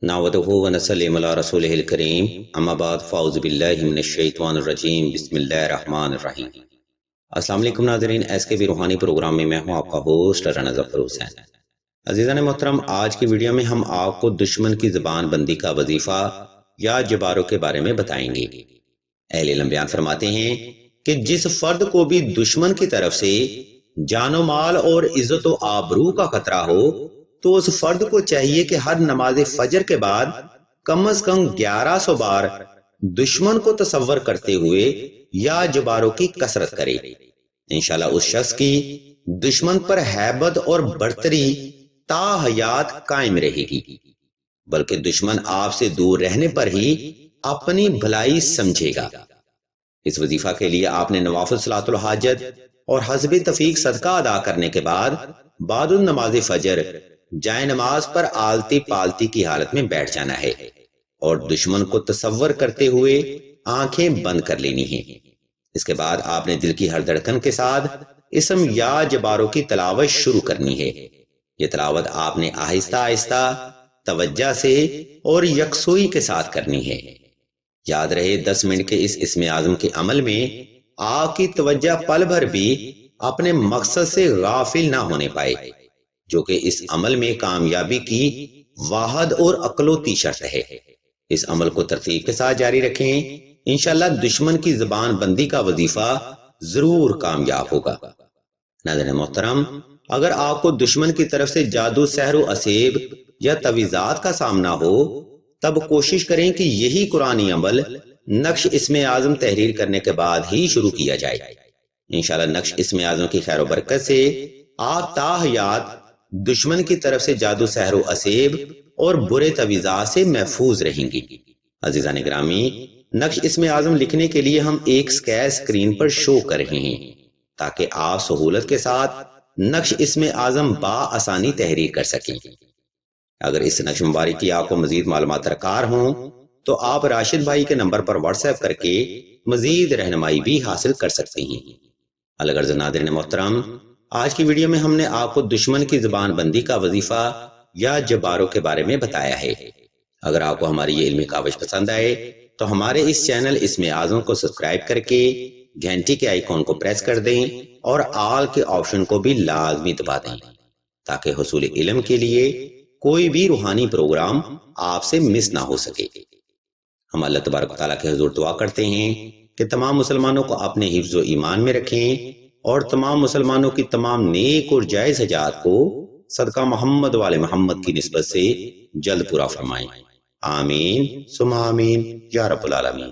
نعوذ و نسلم علی رسولہ الکریم اما بعد فاعوذ باللہ من الشیطان الرجیم بسم اللہ الرحمن الرحیم۔ السلام علیکم ناظرین، ایس کے بھی روحانی پروگرام میں میں ہوں آپ کا ہوسٹ رانا ظفر حسین۔ عزیزان محترم، آج کی ویڈیو میں ہم آپ کو دشمن کی زبان بندی کا وظیفہ یا جباروں کے بارے میں بتائیں گے۔ اہل علم بیان فرماتے ہیں کہ جس فرد کو بھی دشمن کی طرف سے جان و مال اور عزت و آبرو کا خطرہ ہو تو اس فرد کو چاہیے کہ ہر نماز فجر کے بعد کم از کم 1100 بار دشمن کو تصور کرتے ہوئے یا جباروں کی کثرت کرے۔ انشاءاللہ اس شخص کی دشمن پر ہیبت اور برتری تا حیات قائم رہے گی، بلکہ دشمن آپ سے دور رہنے پر ہی اپنی بھلائی سمجھے گا۔ اس وظیفہ کے لیے آپ نے نوافل صلاۃ الحاجت اور حسب تفیق صدقہ ادا کرنے کے بعد نماز فجر جائے نماز پر آلتی پالتی کی حالت میں بیٹھ جانا ہے اور دشمن کو تصور کرتے ہوئے آنکھیں بند کر لینی ہیں۔ اس کے بعد آپ نے دل کی ہر دھڑکن کے ساتھ اسم یا جباروں کی تلاوت شروع کرنی ہے۔ یہ تلاوت آپ نے آہستہ آہستہ توجہ سے اور یکسوئی کے ساتھ کرنی ہے۔ یاد رہے 10 منٹ کے اس اسم اعظم کے عمل میں آپ کی توجہ پل بھر بھی اپنے مقصد سے غافل نہ ہونے پائے، جو کہ اس عمل میں کامیابی کی واحد اور اقلوتی شرط ہے۔ اس عمل کو ترتیب کے ساتھ جاری رکھیں، انشاءاللہ دشمن کی زبان بندی کا وظیفہ ضرور کامیاب ہوگا۔ ناظرین محترم، اگر آپ کو دشمن کی طرف سے جادو، سحر و اسیب یا تعویذات کا سامنا ہو تب کوشش کریں کہ یہی قرآنی عمل نقش اسم اعظم تحریر کرنے کے بعد ہی شروع کیا جائے۔ انشاءاللہ نقش اسم اعظم کی خیر و برکت سے آپ تا حیات دشمن کی طرف سے جادو، سحر و اسیب اور برے تعویذات سے محفوظ رہیں گی۔ عزیزان گرامی، نقش اسم اعظم لکھنے کے لیے ہم ایک اسکیچ اسکرین پر شو کر رہے ہیں تاکہ آپ سہولت کے ساتھ نقش اسم اعظم بآسانی تحریر کر سکیں۔ اگر اس نقش مبارک کی آپ کو مزید معلومات درکار ہوں تو آپ راشد بھائی کے نمبر پر واٹس ایپ کر کے مزید رہنمائی بھی حاصل کر سکتے ہیں۔ الغرض ناظرین محترم، آج کی ویڈیو میں ہم نے آپ کو دشمن کی زبان بندی کا وظیفہ یا جباروں کے بارے میں بتایا ہے۔ اگر آپ کو ہماری یہ علمی کاوش پسند آئے تو ہمارے اس چینل اسم اعظم کو سبسکرائب کر کے گھنٹی کے آئیکن کو پریس کر دیں اور آل کے آپشن کو بھی لازمی دبا دیں تاکہ حصول علم کے لیے کوئی بھی روحانی پروگرام آپ سے مس نہ ہو سکے۔ ہم اللہ تبارک و تعالیٰ کے حضور دعا کرتے ہیں کہ تمام مسلمانوں کو اپنے حفظ و ایمان میں رکھیں اور تمام مسلمانوں کی تمام نیک اور جائز حاجات کو صدقہ محمد والے محمد کی نسبت سے جلد پورا فرمائیں۔ آمین ثم آمین یا رب العالمین۔